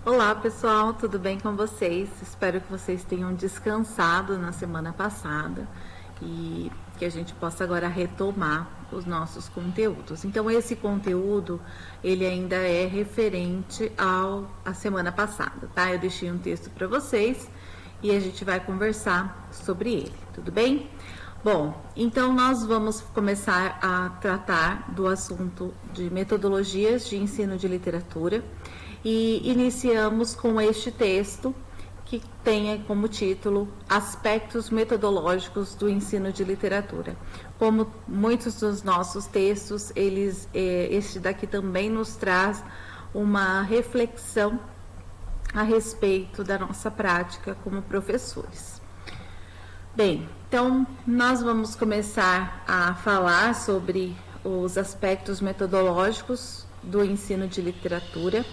Olá pessoal, tudo bem com vocês? Espero que vocês tenham descansado na semana passada e que a gente possa agora retomar os nossos conteúdos. Então esse conteúdo, ele ainda é referente à semana passada, tá? Eu deixei um texto para vocês e a gente vai conversar sobre ele, tudo bem? Bom, então nós vamos começar a tratar do assunto de metodologias de ensino de literatura. E iniciamos com este texto que tem como título Aspectos Metodológicos do Ensino de Literatura. Como muitos dos nossos textos, este daqui também nos traz uma reflexão a respeito da nossa prática como professores. Bem, então nós vamos começar a falar sobre os aspectos metodológicos do ensino de literatura.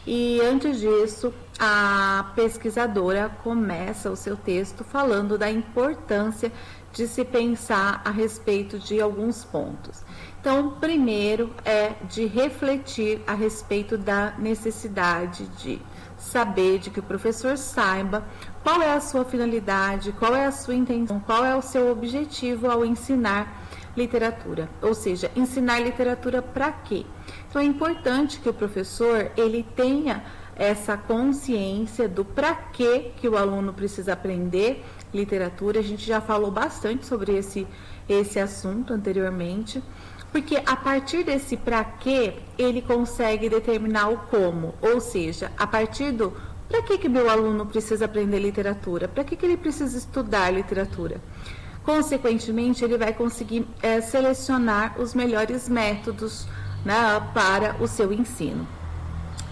E antes disso, a pesquisadora começa o seu texto falando da importância de se pensar a respeito de alguns pontos. Então, o primeiro é de refletir a respeito da necessidade de saber, de que o professor saiba qual é a sua finalidade, qual é a sua intenção, qual é o seu objetivo ao ensinar literatura, ou seja, ensinar literatura para quê? Então é importante que o professor ele tenha essa consciência do para quê que o aluno precisa aprender literatura. A gente já falou bastante sobre esse assunto anteriormente, porque a partir desse para quê ele consegue determinar o como, ou seja, a partir do para que meu aluno precisa aprender literatura, para que ele precisa estudar literatura. Consequentemente, ele vai conseguir selecionar os melhores métodos, né, para o seu ensino.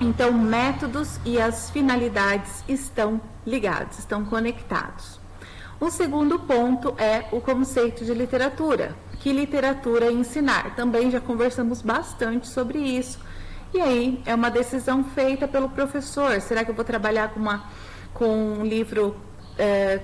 Então, métodos e as finalidades estão ligados, estão conectados. O segundo ponto é o conceito de literatura. Que literatura ensinar? Também já conversamos bastante sobre isso. E aí, é uma decisão feita pelo professor. Será que eu vou trabalhar com um livro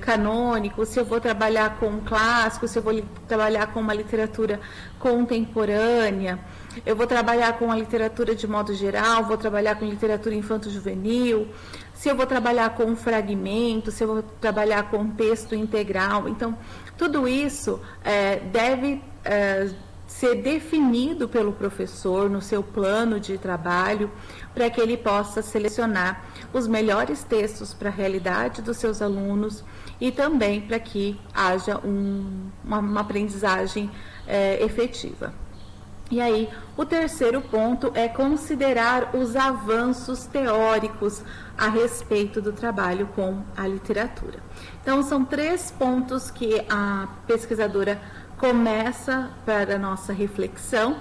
canônico, se eu vou trabalhar com um clássico, se eu vou trabalhar com uma literatura contemporânea, eu vou trabalhar com a literatura de modo geral, vou trabalhar com literatura infanto-juvenil, se eu vou trabalhar com um fragmento, se eu vou trabalhar com um texto integral. Então, tudo isso deve ser definido pelo professor no seu plano de trabalho, para que ele possa selecionar os melhores textos para a realidade dos seus alunos e também para que haja uma aprendizagem efetiva. E aí, o terceiro ponto é considerar os avanços teóricos a respeito do trabalho com a literatura. Então, são 3 pontos que a pesquisadora começa para a nossa reflexão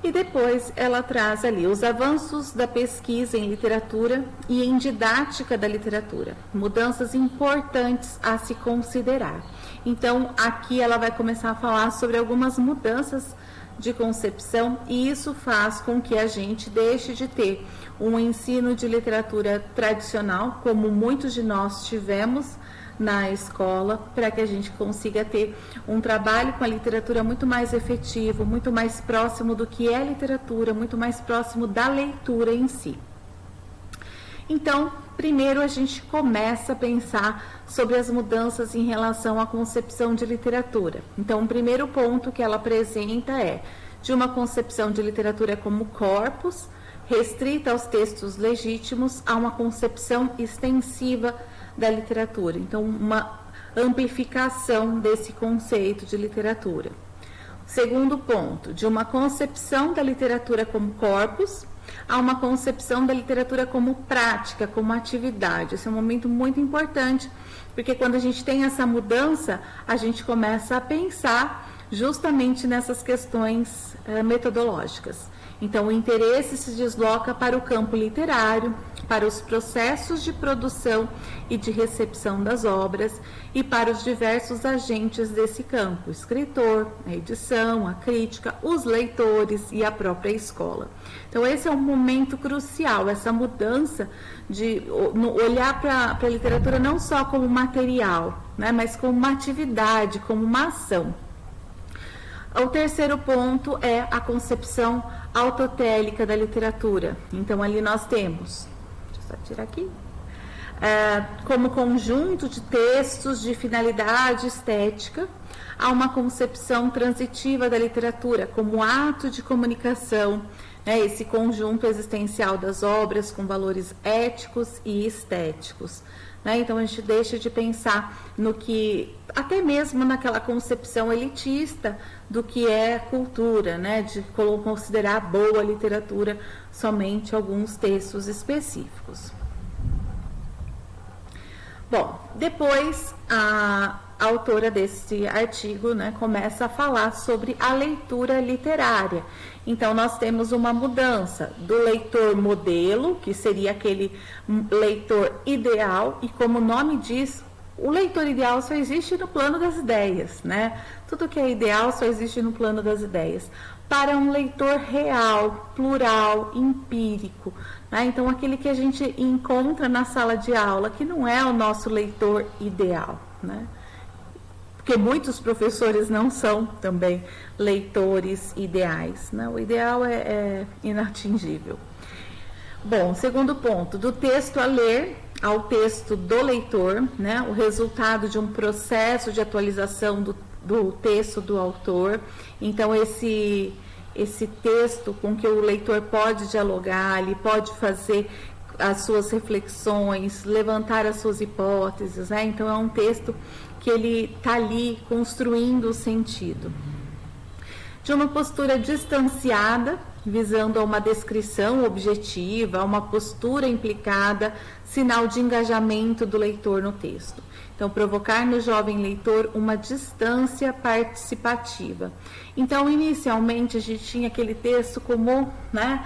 e depois ela traz ali os avanços da pesquisa em literatura e em didática da literatura, mudanças importantes a se considerar. Então, aqui ela vai começar a falar sobre algumas mudanças de concepção e isso faz com que a gente deixe de ter um ensino de literatura tradicional, como muitos de nós tivemos na escola, para que a gente consiga ter um trabalho com a literatura muito mais efetivo, muito mais próximo do que é literatura, muito mais próximo da leitura em si. Então, primeiro a gente começa a pensar sobre as mudanças em relação à concepção de literatura. Então, o primeiro ponto que ela apresenta é de uma concepção de literatura como corpus, restrita aos textos legítimos, a uma concepção extensiva da literatura. Então, uma amplificação desse conceito de literatura. Segundo ponto, de uma concepção da literatura como corpus, a uma concepção da literatura como prática, como atividade. Esse é um momento muito importante, porque quando a gente tem essa mudança, a gente começa a pensar justamente nessas questões metodológicas. Então, o interesse se desloca para o campo literário, para os processos de produção e de recepção das obras e para os diversos agentes desse campo, o escritor, a edição, a crítica, os leitores e a própria escola. Então, esse é um momento crucial, essa mudança de olhar para a literatura não só como material, né, mas como uma atividade, como uma ação. O terceiro ponto é a concepção autotélica da literatura. Então, ali nós temos, deixa eu só tirar aqui. Como conjunto de textos de finalidade estética, há uma concepção transitiva da literatura como ato de comunicação, né, esse conjunto existencial das obras com valores éticos e estéticos. Né? Então a gente deixa de pensar no que, até mesmo naquela concepção elitista do que é cultura, né? De considerar boa literatura somente alguns textos específicos. Bom, depois a autora desse artigo, né, começa a falar sobre a leitura literária. Então, nós temos uma mudança do leitor modelo, que seria aquele leitor ideal, e como o nome diz, o leitor ideal só existe no plano das ideias, né? Tudo que é ideal só existe no plano das ideias. Para um leitor real, plural, empírico, né? Então, aquele que a gente encontra na sala de aula, que não é o nosso leitor ideal, né? Porque muitos professores não são também leitores ideais, né? O ideal é inatingível. Bom, segundo ponto, do texto a ler ao texto do leitor, né? O resultado de um processo de atualização do texto do autor. Então, esse texto com que o leitor pode dialogar, ele pode fazer as suas reflexões, levantar as suas hipóteses, né? Então, é um texto que ele está ali construindo o sentido. De uma postura distanciada, visando a uma descrição objetiva, a uma postura implicada, sinal de engajamento do leitor no texto. Então, provocar no jovem leitor uma distância participativa. Então, inicialmente, a gente tinha aquele texto como, né,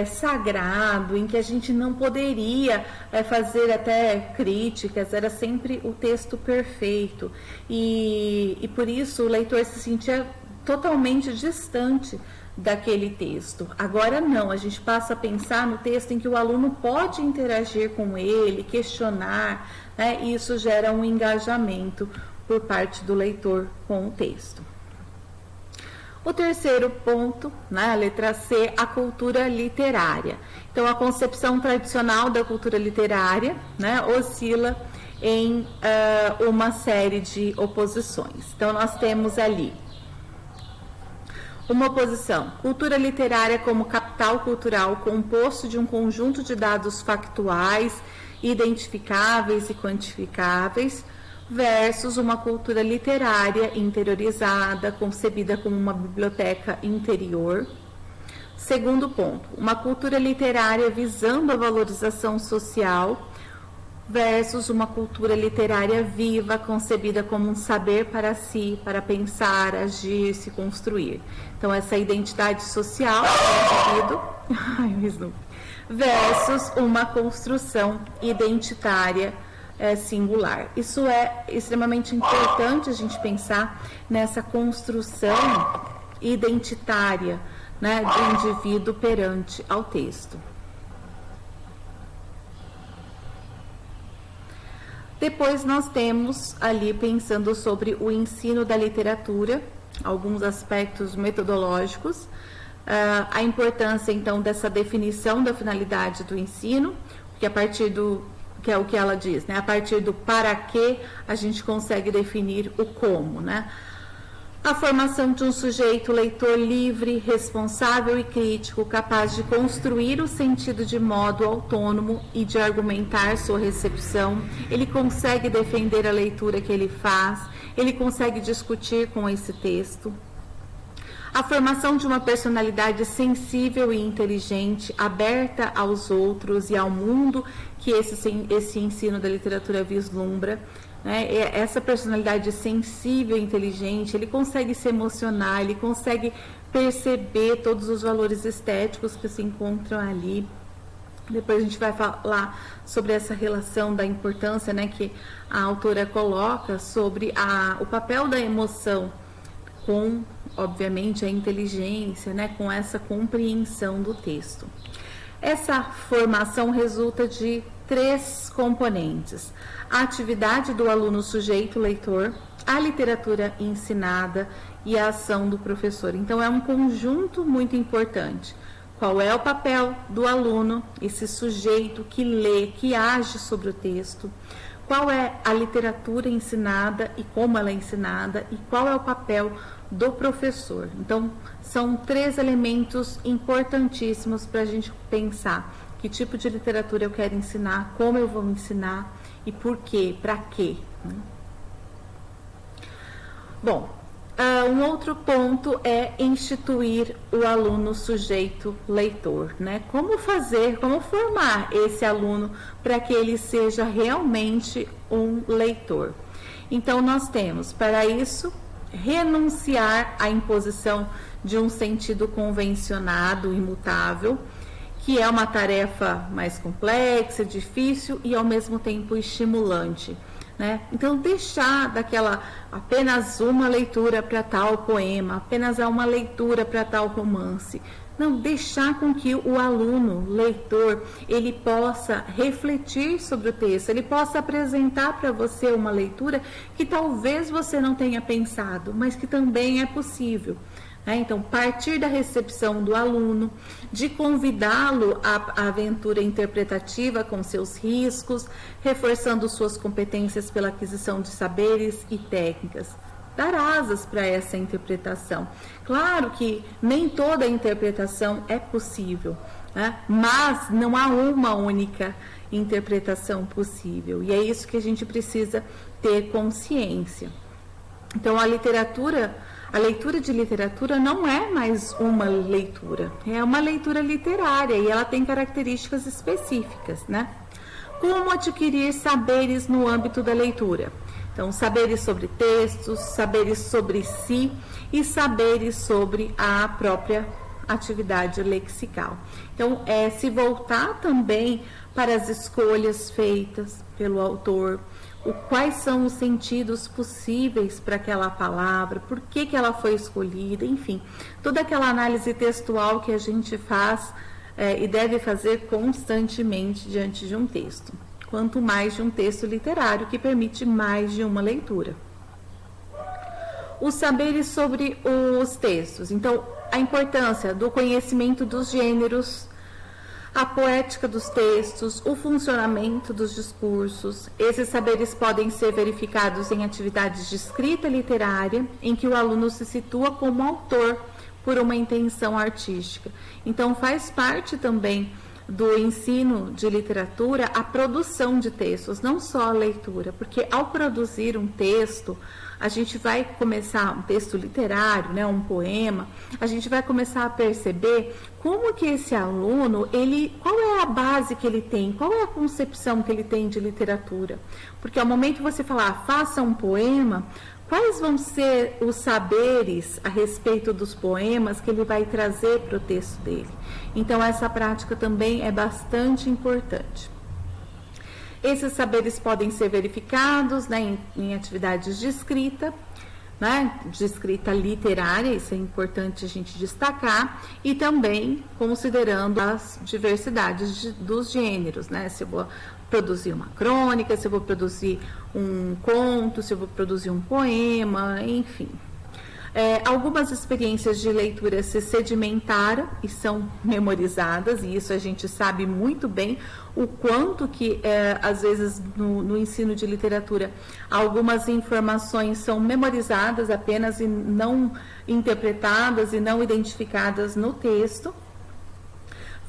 sagrado, em que a gente não poderia fazer até críticas, era sempre o texto perfeito. E por isso o leitor se sentia totalmente distante daquele texto. Agora não, a gente passa a pensar no texto em que o aluno pode interagir com ele, questionar, né? E isso gera um engajamento por parte do leitor com o texto. O terceiro ponto, né, a letra C, a cultura literária. Então, a concepção tradicional da cultura literária, né, oscila em uma série de oposições. Então, nós temos ali uma oposição: cultura literária como capital cultural composto de um conjunto de dados factuais, identificáveis e quantificáveis, versus uma cultura literária interiorizada, concebida como uma biblioteca interior. Segundo ponto, uma cultura literária visando a valorização social, versus uma cultura literária viva, concebida como um saber para si, para pensar, agir, se construir. Então, essa identidade social do indivíduo, versus uma construção identitária singular. Isso é extremamente importante a gente pensar nessa construção identitária, né, do indivíduo perante ao texto. Depois nós temos ali pensando sobre o ensino da literatura, alguns aspectos metodológicos, a importância então dessa definição da finalidade do ensino, porque a partir que é o que ela diz, né? A partir do para quê a gente consegue definir o como, né? A formação de um sujeito leitor livre, responsável e crítico, capaz de construir o sentido de modo autônomo e de argumentar sua recepção. Ele consegue defender a leitura que ele faz, ele consegue discutir com esse texto. A formação de uma personalidade sensível e inteligente, aberta aos outros e ao mundo que esse ensino da literatura vislumbra. Né? Essa personalidade sensível e inteligente, ele consegue se emocionar, ele consegue perceber todos os valores estéticos que se encontram ali. Depois a gente vai falar sobre essa relação da importância, né, que a autora coloca sobre o papel da emoção com, obviamente, a inteligência, né, com essa compreensão do texto. Essa formação resulta de 3 componentes: a atividade do aluno sujeito leitor, a literatura ensinada e a ação do professor. Então, é um conjunto muito importante. qual é o papel do aluno, esse sujeito que lê, que age sobre o texto, qual é a literatura ensinada e como ela é ensinada, e qual é o papel do professor. Então, são 3 elementos importantíssimos para a gente pensar que tipo de literatura eu quero ensinar, como eu vou ensinar e por quê, para quê. Bom, um outro ponto é instituir o aluno sujeito leitor, né? Como formar esse aluno para que ele seja realmente um leitor. Então, nós temos, para isso, renunciar à imposição de um sentido convencionado, imutável, que é uma tarefa mais complexa, difícil e, ao mesmo tempo, estimulante. Né? Então, deixar daquela apenas uma leitura para tal poema, apenas uma leitura para tal romance. Não, deixar com que o aluno, leitor, ele possa refletir sobre o texto, ele possa apresentar para você uma leitura que talvez você não tenha pensado, mas que também é possível. Então, partir da recepção do aluno, de convidá-lo à aventura interpretativa com seus riscos, reforçando suas competências pela aquisição de saberes e técnicas. Dar asas para essa interpretação. Claro que nem toda interpretação é possível, né? Mas não há uma única interpretação possível. E é isso que a gente precisa ter consciência. Então, a leitura de literatura não é mais uma leitura, é uma leitura literária e ela tem características específicas, né? Como adquirir saberes no âmbito da leitura? Então, saberes sobre textos, saberes sobre si e saberes sobre a própria atividade lexical. Então, se voltar também para as escolhas feitas pelo autor, quais são os sentidos possíveis para aquela palavra, por que ela foi escolhida, enfim, toda aquela análise textual que a gente faz e deve fazer constantemente diante de um texto, quanto mais de um texto literário que permite mais de uma leitura. Os saberes sobre os textos, então, a importância do conhecimento dos gêneros, a poética dos textos, o funcionamento dos discursos. Esses saberes podem ser verificados em atividades de escrita literária, em que o aluno se situa como autor por uma intenção artística. Então, faz parte também do ensino de literatura a produção de textos, não só a leitura, porque ao produzir um texto, a gente vai começar, um texto literário, né, um poema, a gente vai começar a perceber como que esse aluno, qual é a base que ele tem, qual é a concepção que ele tem de literatura. Porque ao momento que você falar, faça um poema, quais vão ser os saberes a respeito dos poemas que ele vai trazer para o texto dele? Então, essa prática também é bastante importante. Esses saberes podem ser verificados, né, em atividades de escrita, né, de escrita literária, isso é importante a gente destacar, e também considerando as diversidades dos gêneros, né, se eu vou produzir uma crônica, se eu vou produzir um conto, se eu vou produzir um poema, enfim. Algumas experiências de leitura se sedimentaram e são memorizadas, e isso a gente sabe muito bem o quanto que, às vezes, no ensino de literatura, algumas informações são memorizadas apenas e não interpretadas e não identificadas no texto.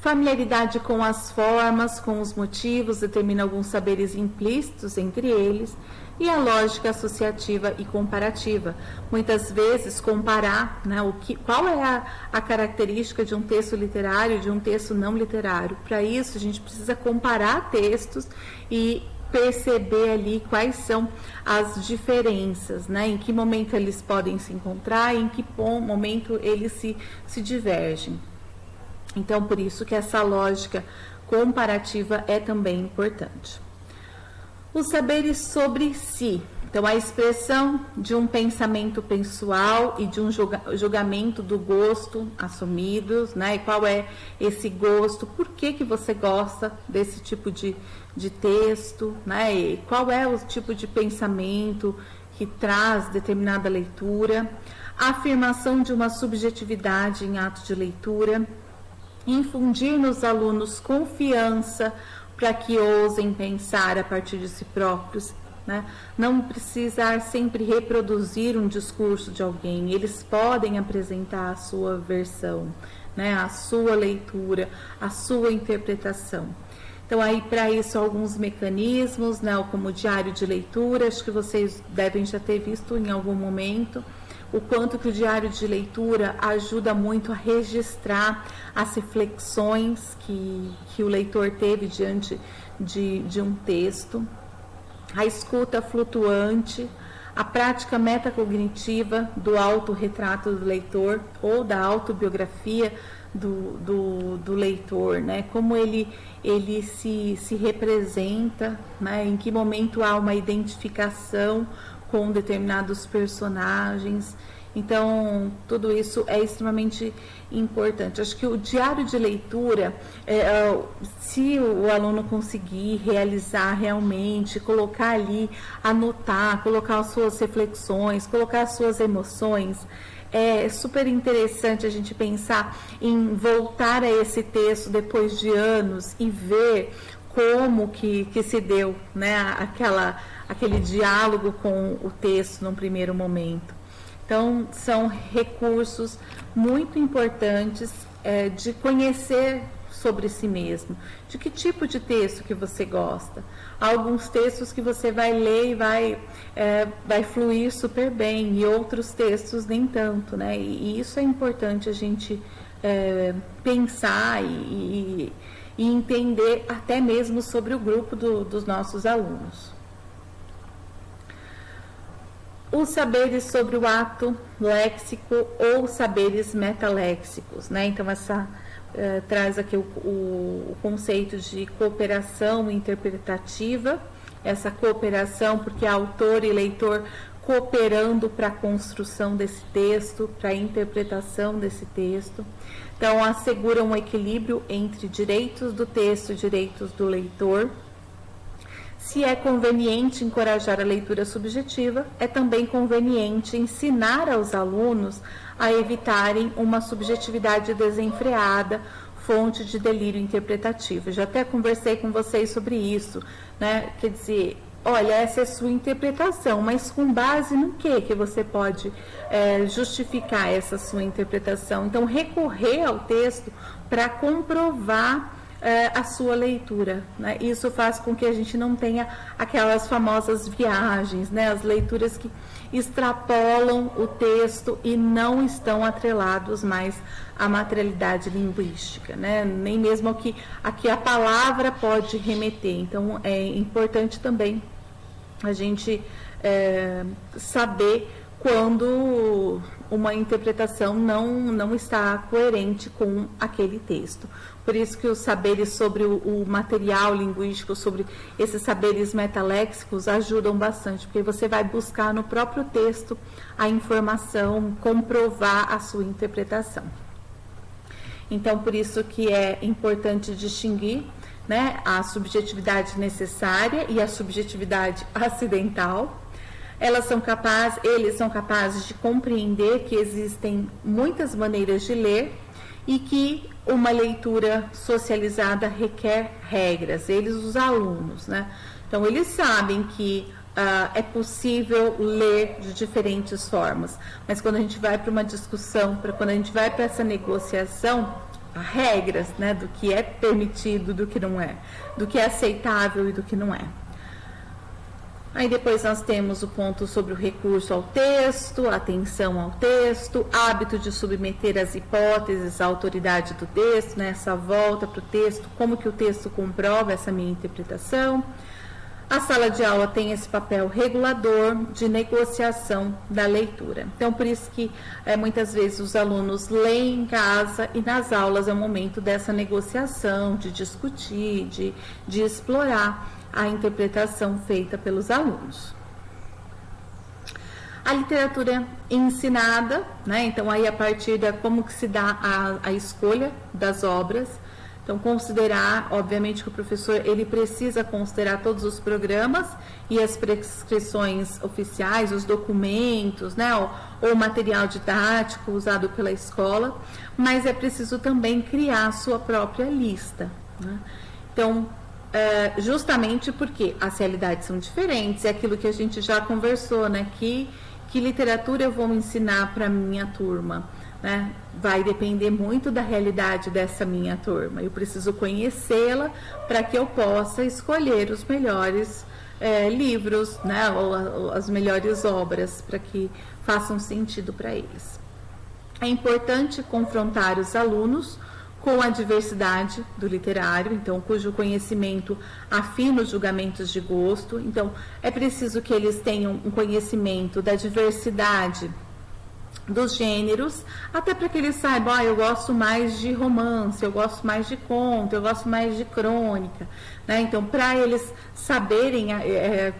Familiaridade com as formas, com os motivos, determina alguns saberes implícitos entre eles, e a lógica associativa e comparativa. Muitas vezes, comparar, né, qual é a característica de um texto literário e de um texto não literário. Para isso, a gente precisa comparar textos e perceber ali quais são as diferenças, né, em que momento eles podem se encontrar e em que momento eles se divergem. Então, por isso que essa lógica comparativa é também importante. Os saberes sobre si. Então, a expressão de um pensamento pessoal e de um julgamento do gosto assumidos, né? E qual é esse gosto, por que você gosta desse tipo de texto, né? E qual é o tipo de pensamento que traz determinada leitura. A afirmação de uma subjetividade em ato de leitura. infundir nos alunos confiança para que ousem pensar a partir de si próprios, né? Não precisar sempre reproduzir um discurso de alguém, eles podem apresentar a sua versão, né? A sua leitura, a sua interpretação. Então, aí, para isso, alguns mecanismos, né, como o diário de leitura, acho que vocês devem já ter visto em algum momento, o quanto que o diário de leitura ajuda muito a registrar as reflexões que o leitor teve diante de um texto, a escuta flutuante, a prática metacognitiva do autorretrato do leitor ou da autobiografia do leitor, né? Como ele se representa, né? Em que momento há uma identificação com determinados personagens. Então, tudo isso é extremamente importante. Acho que o diário de leitura, se o aluno conseguir realizar realmente, colocar ali, anotar, colocar as suas reflexões, colocar as suas emoções, é super interessante a gente pensar em voltar a esse texto depois de anos e ver como que se deu, né, aquele diálogo com o texto num primeiro momento. Então, são recursos muito importantes de conhecer sobre si mesmo, de que tipo de texto que você gosta. Há alguns textos que você vai ler e vai fluir super bem, e outros textos nem tanto, né? E isso é importante a gente pensar e entender até mesmo sobre o grupo dos nossos alunos. Os saberes sobre o ato léxico ou saberes metaléxicos, né? Então, traz aqui o conceito de cooperação interpretativa, essa cooperação porque autor e leitor cooperando para a construção desse texto, para a interpretação desse texto. Então, assegura um equilíbrio entre direitos do texto e direitos do leitor. Se é conveniente encorajar a leitura subjetiva, é também conveniente ensinar aos alunos a evitarem uma subjetividade desenfreada, fonte de delírio interpretativo. Já até conversei com vocês sobre isso, né? Quer dizer, olha, essa é a sua interpretação, mas com base no que você pode justificar essa sua interpretação? Então, recorrer ao texto para comprovar a sua leitura, né? Isso faz com que a gente não tenha aquelas famosas viagens, né? As leituras que extrapolam o texto e não estão atrelados mais à materialidade linguística, né? Nem mesmo a que a palavra pode remeter. Então, é importante também a gente saber quando uma interpretação não está coerente com aquele texto. Por isso que os saberes sobre o material linguístico, sobre esses saberes metaléxicos, ajudam bastante, porque você vai buscar no próprio texto a informação, comprovar a sua interpretação. Então, por isso que é importante distinguir, né, a subjetividade necessária e a subjetividade acidental. Eles são capazes de compreender que existem muitas maneiras de ler e que uma leitura socializada requer regras, os alunos, né? Então, eles sabem que é possível ler de diferentes formas, mas quando a gente vai para uma discussão, quando a gente vai para essa negociação, há regras, né, do que é permitido, do que não é, do que é aceitável e do que não é. Aí depois nós temos o ponto sobre o recurso ao texto, atenção ao texto, hábito de submeter as hipóteses à autoridade do texto, né, essa volta para o texto, como que o texto comprova essa minha interpretação. A sala de aula tem esse papel regulador de negociação da leitura. Então, por isso que muitas vezes os alunos leem em casa e nas aulas é o momento dessa negociação, de discutir, de explorar a interpretação feita pelos alunos. A literatura ensinada, né? Então aí a partir de como que se dá a escolha das obras. Então, considerar, obviamente que o professor ele precisa considerar todos os programas e as prescrições oficiais, os documentos, né, ou material didático usado pela escola, mas é preciso também criar a sua própria lista, né? Então, justamente porque as realidades são diferentes, é aquilo que a gente já conversou, né, que literatura eu vou ensinar para a minha turma, né? Vai depender muito da realidade dessa minha turma. Eu preciso conhecê-la para que eu possa escolher os melhores livros, né? Ou as melhores obras para que façam sentido para eles. É importante confrontar os alunos com a diversidade do literário, então, cujo conhecimento afina os julgamentos de gosto. Então, é preciso que eles tenham um conhecimento da diversidade dos gêneros, até para que eles saibam, eu gosto mais de romance, eu gosto mais de conto, eu gosto mais de crônica, né? Então, para eles saberem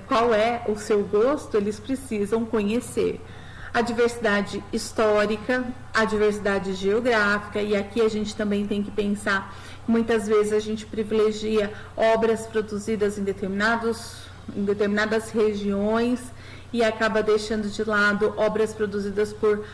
qual é o seu gosto, eles precisam conhecer a diversidade histórica, a diversidade geográfica, e aqui a gente também tem que pensar, muitas vezes a gente privilegia obras produzidas em determinadas regiões e acaba deixando de lado obras produzidas por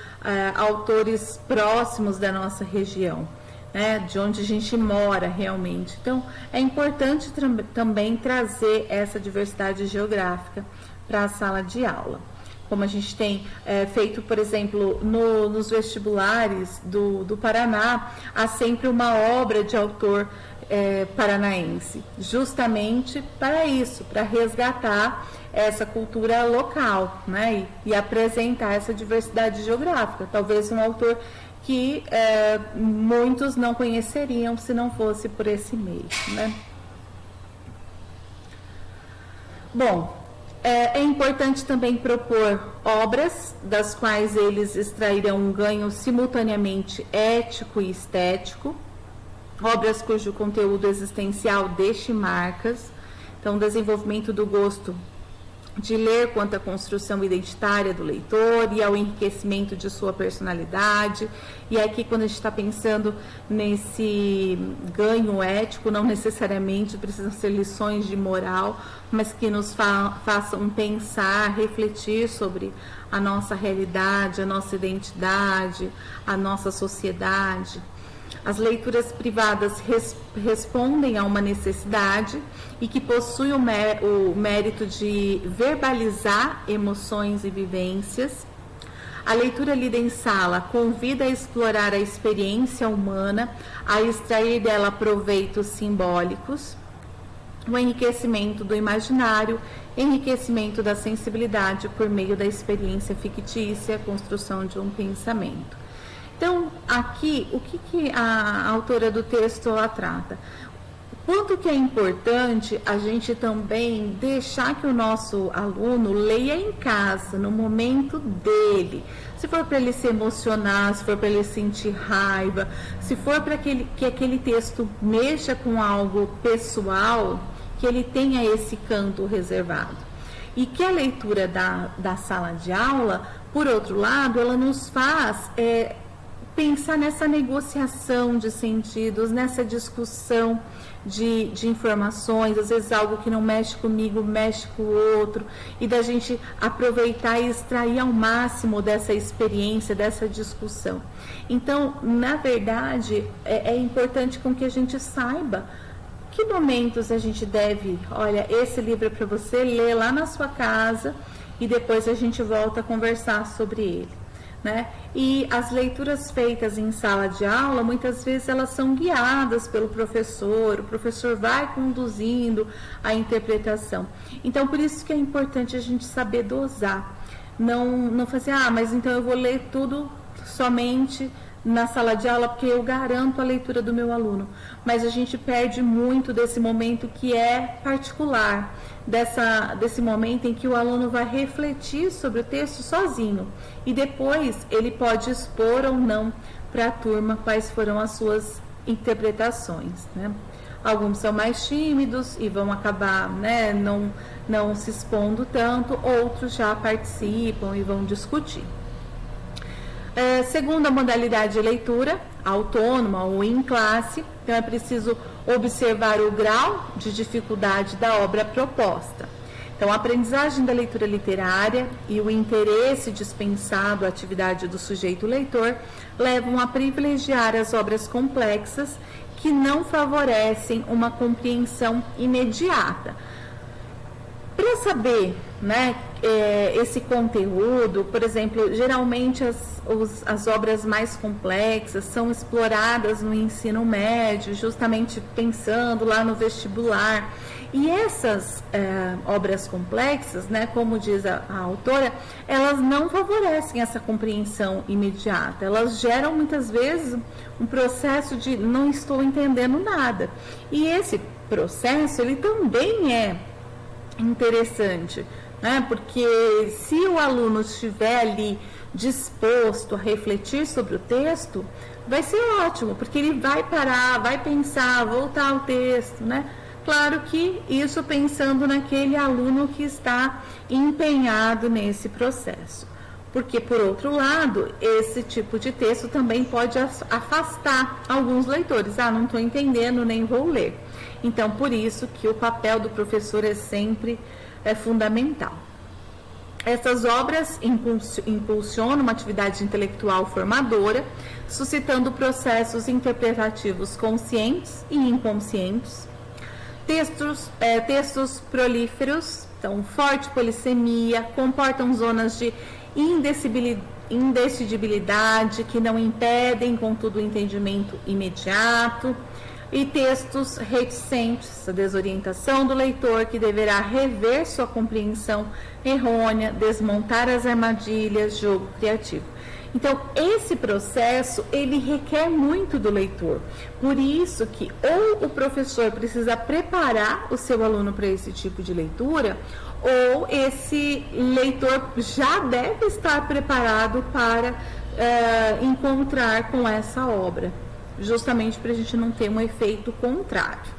autores próximos da nossa região, né, de onde a gente mora realmente. Então, é importante também trazer essa diversidade geográfica para a sala de aula. Como a gente tem feito, por exemplo, nos vestibulares do Paraná, há sempre uma obra de autor paranaense, justamente para isso, para resgatar essa cultura local, né, e apresentar essa diversidade geográfica. Talvez um autor que muitos não conheceriam se não fosse por esse meio, né? Bom, é importante também propor obras das quais eles extrairão um ganho simultaneamente ético e estético, obras cujo conteúdo existencial deixe marcas, então desenvolvimento do gosto de ler quanto à construção identitária do leitor e ao enriquecimento de sua personalidade. E aqui, quando a gente está pensando nesse ganho ético, não necessariamente precisam ser lições de moral, mas que nos façam pensar, refletir sobre a nossa realidade, a nossa identidade, a nossa sociedade. As leituras privadas respondem a uma necessidade e que possuem o mérito de verbalizar emoções e vivências. A leitura lida em sala convida a explorar a experiência humana, a extrair dela proveitos simbólicos, o enriquecimento do imaginário, enriquecimento da sensibilidade por meio da experiência fictícia, construção de um pensamento. Então, aqui, o que a autora do texto ela trata? Quanto que é importante a gente também deixar que o nosso aluno leia em casa, no momento dele. Se for para ele se emocionar, se for para ele sentir raiva, se for para que aquele texto mexa com algo pessoal, que ele tenha esse canto reservado. E que a leitura da sala de aula, por outro lado, ela nos faz pensar nessa negociação de sentidos, nessa discussão de informações, às vezes algo que não mexe comigo, mexe com o outro, e da gente aproveitar e extrair ao máximo dessa experiência, dessa discussão. Então, na verdade, é importante com que a gente saiba que momentos a gente deve, olha, esse livro é para você ler lá na sua casa e depois a gente volta a conversar sobre ele. Né? E as leituras feitas em sala de aula, muitas vezes elas são guiadas pelo professor, o professor vai conduzindo a interpretação. Então, por isso que é importante a gente saber dosar, não fazer, mas então eu vou ler tudo somente na sala de aula, porque eu garanto a leitura do meu aluno. Mas a gente perde muito desse momento que é particular, desse momento em que o aluno vai refletir sobre o texto sozinho. E depois ele pode expor ou não para a turma quais foram as suas interpretações, né? Alguns são mais tímidos e vão acabar, né, não se expondo tanto, outros já participam e vão discutir. Segunda modalidade de leitura, autônoma ou em classe, então é preciso observar o grau de dificuldade da obra proposta. Então, a aprendizagem da leitura literária e o interesse dispensado à atividade do sujeito leitor levam a privilegiar as obras complexas que não favorecem uma compreensão imediata. Para saber, né, esse conteúdo, por exemplo, geralmente as obras mais complexas são exploradas no ensino médio, justamente pensando lá no vestibular. E essas obras complexas, né, como diz a autora, elas não favorecem essa compreensão imediata. Elas geram muitas vezes um processo de não estou entendendo nada. E esse processo, ele também é interessante, né? Porque se o aluno estiver ali disposto a refletir sobre o texto, vai ser ótimo, porque ele vai parar, vai pensar, voltar ao texto, né? Claro que isso pensando naquele aluno que está empenhado nesse processo. Porque, por outro lado, esse tipo de texto também pode afastar alguns leitores. Ah, não estou entendendo, nem vou ler. Então, por isso que o papel do professor é sempre fundamental. Essas obras impulsionam uma atividade intelectual formadora, suscitando processos interpretativos conscientes e inconscientes. Textos prolíferos, então, forte polissemia, comportam zonas de indecidibilidade que não impedem, contudo, o entendimento imediato. E textos reticentes, a desorientação do leitor que deverá rever sua compreensão errônea, desmontar as armadilhas, jogo criativo. Então, esse processo, ele requer muito do leitor. Por isso que ou o professor precisa preparar o seu aluno para esse tipo de leitura, ou esse leitor já deve estar preparado para encontrar com essa obra, justamente para a gente não ter um efeito contrário.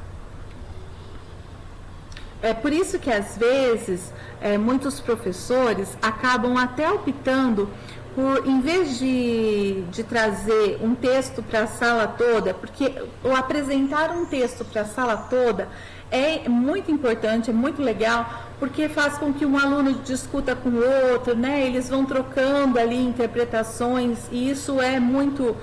É por isso que, às vezes, muitos professores acabam até optando por, em vez de trazer um texto para a sala toda, porque o apresentar um texto para a sala toda é muito importante, é muito legal, porque faz com que um aluno discuta com o outro, né? Eles vão trocando ali interpretações e isso é muito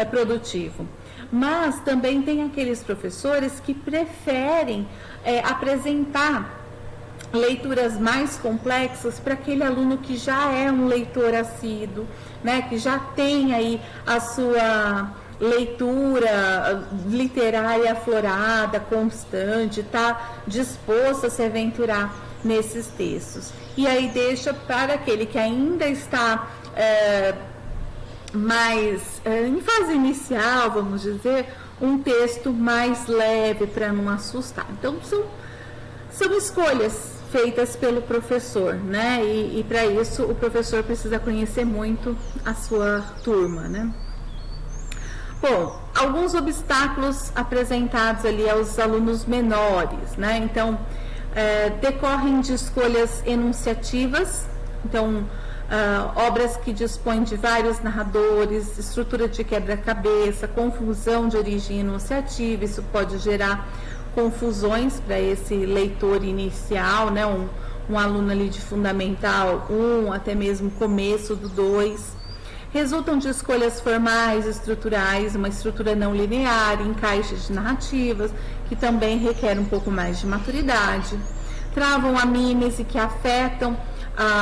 produtivo. Mas também tem aqueles professores que preferem apresentar leituras mais complexas para aquele aluno que já é um leitor assíduo, né, que já tem aí a sua leitura literária aflorada, constante, está disposto a se aventurar nesses textos. E aí deixa para aquele que ainda está mais em fase inicial, vamos dizer, um texto mais leve para não assustar. Então, são escolhas feitas pelo professor, né? E para isso o professor precisa conhecer muito a sua turma, né? Bom, alguns obstáculos apresentados ali aos alunos menores, né? Então, decorrem de escolhas enunciativas, então, obras que dispõem de vários narradores, estrutura de quebra-cabeça, confusão de origem enunciativa, isso pode gerar confusões para esse leitor inicial, né? Um aluno ali de fundamental 1, até mesmo começo do 2. Resultam de escolhas formais, estruturais, uma estrutura não linear, encaixes de narrativas, que também requer um pouco mais de maturidade. Travam a mímese, que afetam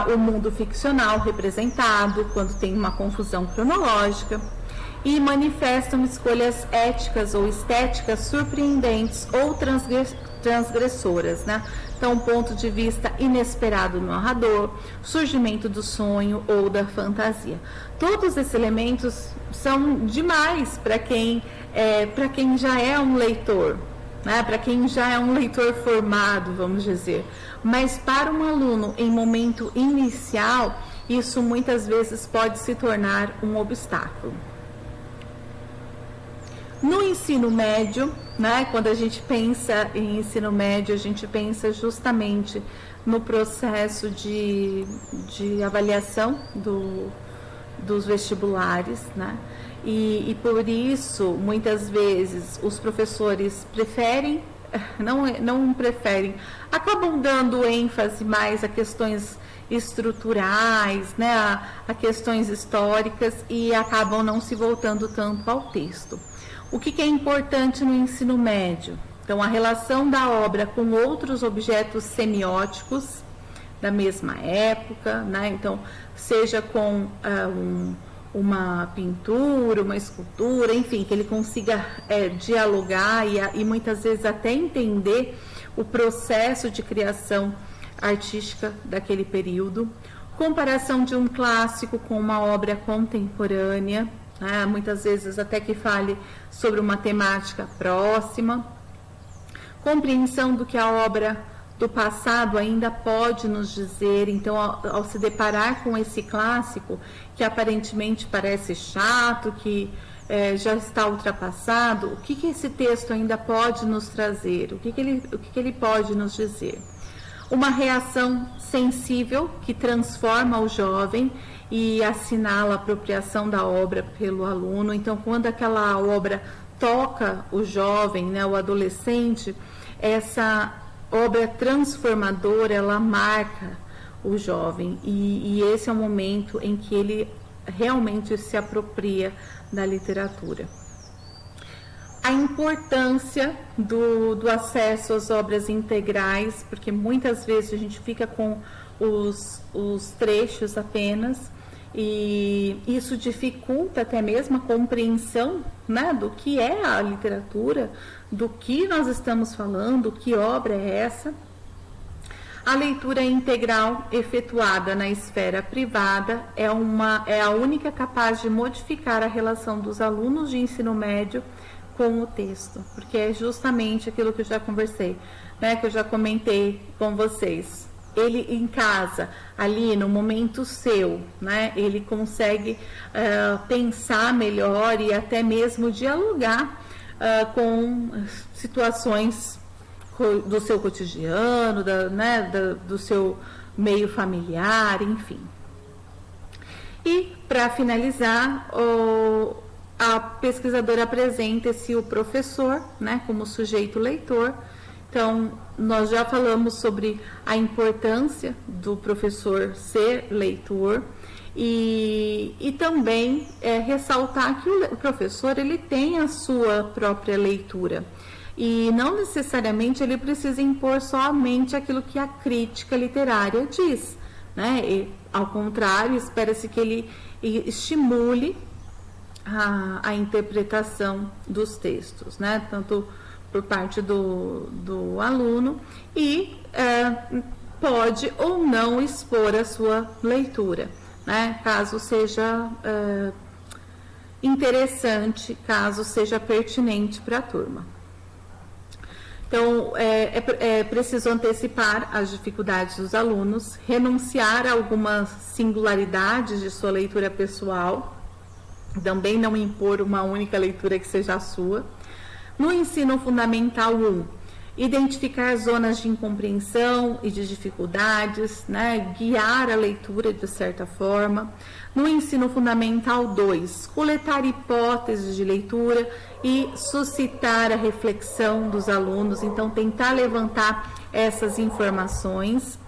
o mundo ficcional representado, quando tem uma confusão cronológica. E manifestam escolhas éticas ou estéticas surpreendentes ou transgressoras, né? Então, um ponto de vista inesperado no narrador, surgimento do sonho ou da fantasia. Todos esses elementos são demais para quem já é um leitor, né? Para quem já é um leitor formado, vamos dizer. Mas para um aluno em momento inicial, isso muitas vezes pode se tornar um obstáculo. No ensino médio, né, quando a gente pensa em ensino médio, a gente pensa justamente no processo de avaliação dos vestibulares, né? e por isso, muitas vezes, os professores não preferem, acabam dando ênfase mais a questões estruturais, né, a questões históricas e acabam não se voltando tanto ao texto. O que é importante no ensino médio? Então, a relação da obra com outros objetos semióticos da mesma época, né? Então, seja com uma pintura, uma escultura, enfim, que ele consiga dialogar e muitas vezes até entender o processo de criação artística daquele período. Comparação de um clássico com uma obra contemporânea, né? Muitas vezes até que fale sobre uma temática próxima. Compreensão do que a obra do passado ainda pode nos dizer. Então, ao se deparar com esse clássico, que aparentemente parece chato, que já está ultrapassado, o que esse texto ainda pode nos trazer? O que ele pode nos dizer? Uma reação sensível que transforma o jovem e assinala a apropriação da obra pelo aluno. Então, quando aquela obra toca o jovem, né, o adolescente, essa obra transformadora, ela marca o jovem e esse é o momento em que ele realmente se apropria da literatura. A importância do acesso às obras integrais, porque muitas vezes a gente fica com os trechos apenas e isso dificulta até mesmo a compreensão, né, do que é a literatura, do que nós estamos falando, que obra é essa. A leitura integral efetuada na esfera privada é a única capaz de modificar a relação dos alunos de ensino médio com o texto, porque é justamente aquilo que eu já conversei, né, que eu já comentei com vocês. Ele em casa, ali no momento seu, né, ele consegue pensar melhor e até mesmo dialogar com situações do seu cotidiano, do seu meio familiar, enfim. E, para finalizar, a pesquisadora apresenta-se o professor, né, como sujeito leitor. Então, nós já falamos sobre a importância do professor ser leitor e também ressaltar que o professor ele tem a sua própria leitura e não necessariamente ele precisa impor somente aquilo que a crítica literária diz, né? E, ao contrário, espera-se que ele estimule a interpretação dos textos, né? Tanto por parte do aluno e pode ou não expor a sua leitura, né? Caso seja interessante, caso seja pertinente para a turma. Então, é preciso antecipar as dificuldades dos alunos, renunciar a algumas singularidades de sua leitura pessoal, também não impor uma única leitura que seja a sua. No ensino fundamental 1, identificar zonas de incompreensão e de dificuldades, né? Guiar a leitura de certa forma. No ensino fundamental 2, coletar hipóteses de leitura e suscitar a reflexão dos alunos, então tentar levantar essas informações.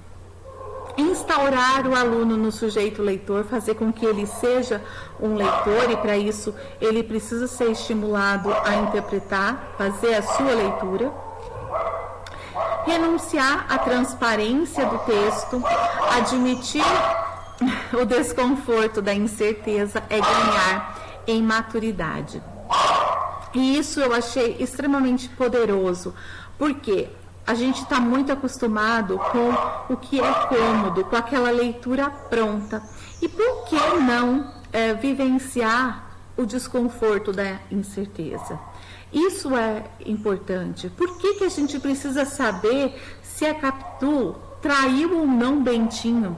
Instaurar o aluno no sujeito leitor, fazer com que ele seja um leitor e para isso ele precisa ser estimulado a interpretar, fazer a sua leitura. Renunciar à transparência do texto, admitir o desconforto da incerteza é ganhar em maturidade. E isso eu achei extremamente poderoso, porque a gente está muito acostumado com o que é cômodo, com aquela leitura pronta. E por que não vivenciar o desconforto da incerteza? Isso é importante. Por que a gente precisa saber se a Capitu traiu ou não Bentinho?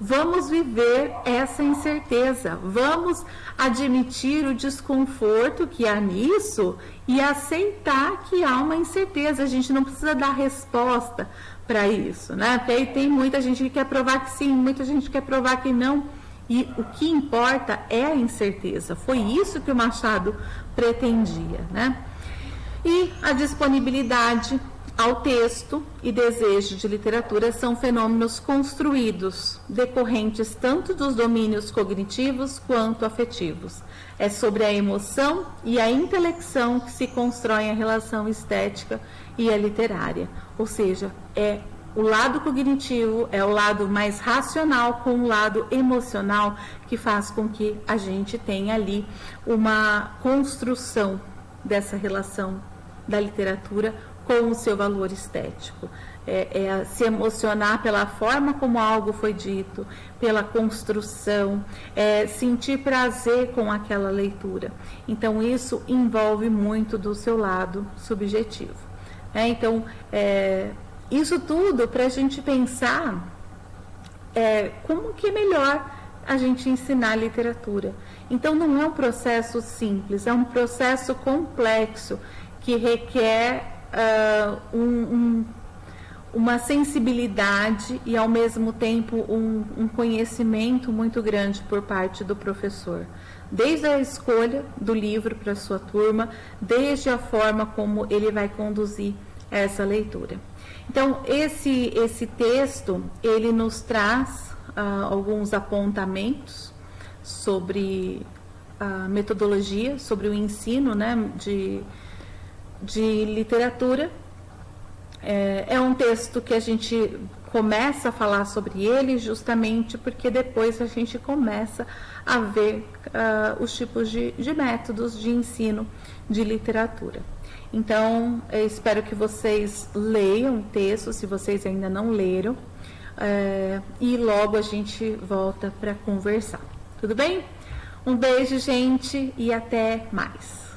Vamos viver essa incerteza, vamos admitir o desconforto que há nisso e aceitar que há uma incerteza. A gente não precisa dar resposta para isso, né? Porque aí tem muita gente que quer provar que sim, muita gente quer provar que não. E o que importa é a incerteza. Foi isso que o Machado pretendia, né? E a disponibilidade ao texto e desejo de literatura são fenômenos construídos, decorrentes tanto dos domínios cognitivos quanto afetivos. É sobre a emoção e a intelecção que se constrói a relação estética e a literária. Ou seja, é o lado cognitivo, é o lado mais racional com o lado emocional que faz com que a gente tenha ali uma construção dessa relação da literatura com o seu valor estético. É se emocionar pela forma como algo foi dito, pela construção, sentir prazer com aquela leitura. Então, isso envolve muito do seu lado subjetivo. Então, isso tudo para a gente pensar como que é melhor a gente ensinar literatura. Então, não é um processo simples, é um processo complexo que requer uma sensibilidade e, ao mesmo tempo, um conhecimento muito grande por parte do professor. Desde a escolha do livro para a sua turma, desde a forma como ele vai conduzir essa leitura. Então, esse texto, ele nos traz alguns apontamentos sobre a metodologia, sobre o ensino, né, de literatura. É um texto que a gente começa a falar sobre ele justamente porque depois a gente começa a ver os tipos de métodos de ensino de literatura. Então, eu espero que vocês leiam o texto, se vocês ainda não leram, e logo a gente volta para conversar. Tudo bem? Um beijo, gente, e até mais.